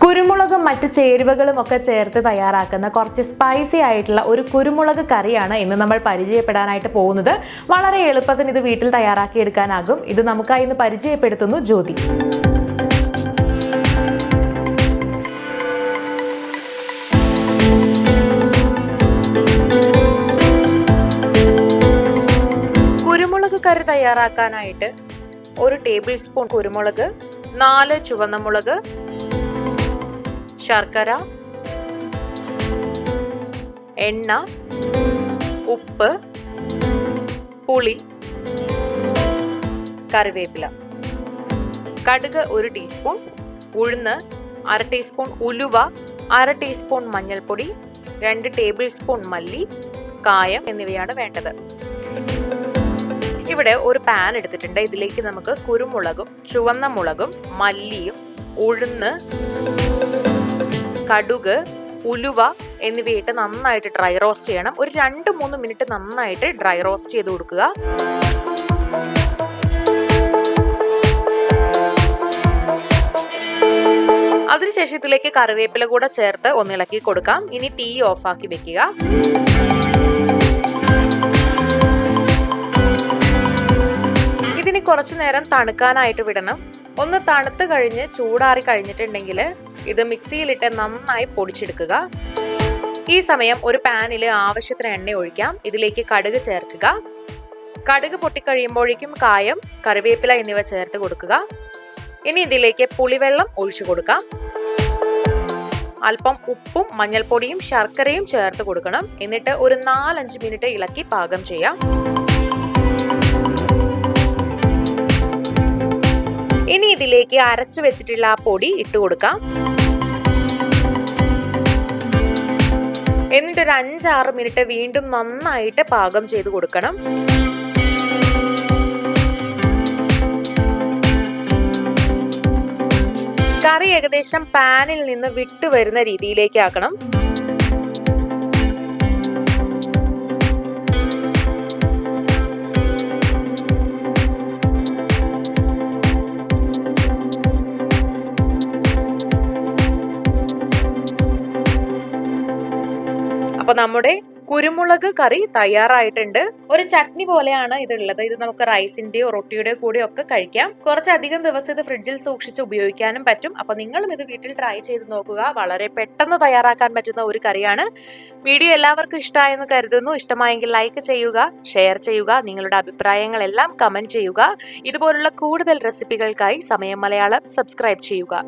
കുരുമുളകും മറ്റ് ചേരുവകളും ഒക്കെ ചേർത്ത് തയ്യാറാക്കുന്ന കുറച്ച് സ്പൈസി ആയിട്ടുള്ള ഒരു കുരുമുളക് കറിയാണ് ഇന്ന് നമ്മൾ പരിചയപ്പെടാനായിട്ട് പോകുന്നത്. വളരെ എളുപ്പത്തിന് ഇത് വീട്ടിൽ തയ്യാറാക്കി എടുക്കാനാകും. ഇത് നമുക്കായി ഇന്ന് പരിചയപ്പെടുത്തുന്നു ജ്യോതി. കുരുമുളക് കറി തയ്യാറാക്കാനായിട്ട് 1 ടേബിൾ സ്പൂൺ കുരുമുളക്, 4 ചുവന്ന മുളക്, ശർക്കര, എണ്ണ, ഉപ്പ്, പുളി, കറിവേപ്പില, കടുക് 1 ടീസ്പൂൺ, ഉഴുന്ന് 1/2 ടീസ്പൂൺ, ഉലുവ 1/2 ടീസ്പൂൺ, മഞ്ഞൾപ്പൊടി 2 ടേബിൾ സ്പൂൺ, മല്ലി, കായം എന്നിവയാണ് വേണ്ടത്. ഇവിടെ ഒരു പാൻ എടുത്തിട്ടുണ്ട്. ഇതിലേക്ക് നമുക്ക് കുരുമുളകും ചുവന്ന മുളകും മല്ലിയും ഉഴുന്ന്, കടുക്, ഉലുവ എന്നിവയിട്ട് നന്നായിട്ട് ഡ്രൈ റോസ്റ്റ് ചെയ്യണം. ഒരു 2-3 മിനിറ്റ് നന്നായിട്ട് ഡ്രൈ റോസ്റ്റ് ചെയ്ത് കൊടുക്കുക. അതിനുശേഷം ഇതിലേക്ക് കറിവേപ്പില കൂടെ ചേർത്ത് ഒന്നിളക്കി കൊടുക്കാം. ഇനി തീ ഓഫാക്കി വെക്കുക. ഇതിന് കുറച്ചു നേരം തണുക്കാനായിട്ട് വിടണം. ഒന്ന് തണുത്ത് കഴിഞ്ഞ് ചൂടാറി കഴിഞ്ഞിട്ടുണ്ടെങ്കിൽ ഇത് മിക്സിയിലിട്ട് നന്നായി പൊടിച്ചെടുക്കുക. ഈ സമയം ഒരു പാനിൽ ആവശ്യത്തിന് എണ്ണ ഒഴിക്കാം. ഇതിലേക്ക് കടുക് ചേർക്കുക. കടുക് പൊട്ടിക്കഴിയുമ്പോഴേക്കും കായം, കറിവേപ്പില എന്നിവ ചേർത്ത് കൊടുക്കുക. ഇനി ഇതിലേക്ക് പുളിവെള്ളം ഒഴിച്ചു കൊടുക്കാം. അല്പം ഉപ്പും മഞ്ഞൾപ്പൊടിയും ശർക്കരയും ചേർത്ത് കൊടുക്കണം. എന്നിട്ട് ഒരു 4-5 മിനിറ്റ് ഇളക്കി പാകം ചെയ്യാം. ഇനി ഇതിലേക്ക് അരച്ചു വെച്ചിട്ടുള്ള ആ പൊടി ഇട്ട് കൊടുക്കാം. എന്നിട്ട് ഒരു 5-6 മിനിറ്റ് വീണ്ടും നന്നായിട്ട് പാകം ചെയ്ത് കൊടുക്കണം. കറി ഏകദേശം പാനിൽ നിന്ന് വിട്ടു വരുന്ന രീതിയിലേക്ക് ആക്കണം. അപ്പൊ നമ്മുടെ കുരുമുളക് കറി തയ്യാറായിട്ടുണ്ട്. ഒരു ചട്നി പോലെയാണ് ഇതുള്ളത്. ഇത് നമുക്ക് റൈസിന്റെയോ റൊട്ടിയുടെയോ കൂടെയോ ഒക്കെ കഴിക്കാം. കുറച്ചധികം ദിവസം ഇത് ഫ്രിഡ്ജിൽ സൂക്ഷിച്ച് ഉപയോഗിക്കാനും പറ്റും. അപ്പൊ നിങ്ങളും ഇത് വീട്ടിൽ ട്രൈ ചെയ്ത് നോക്കുക. വളരെ പെട്ടെന്ന് തയ്യാറാക്കാൻ പറ്റുന്ന ഒരു കറിയാണ്. വീഡിയോ എല്ലാവർക്കും ഇഷ്ടമായെന്ന് കരുതുന്നു. ഇഷ്ടമായെങ്കിൽ ലൈക്ക് ചെയ്യുക, ഷെയർ ചെയ്യുക, നിങ്ങളുടെ അഭിപ്രായങ്ങളെല്ലാം കമന്റ് ചെയ്യുക. ഇതുപോലുള്ള കൂടുതൽ റെസിപ്പികൾക്കായി സമയം മലയാളം സബ്സ്ക്രൈബ് ചെയ്യുക.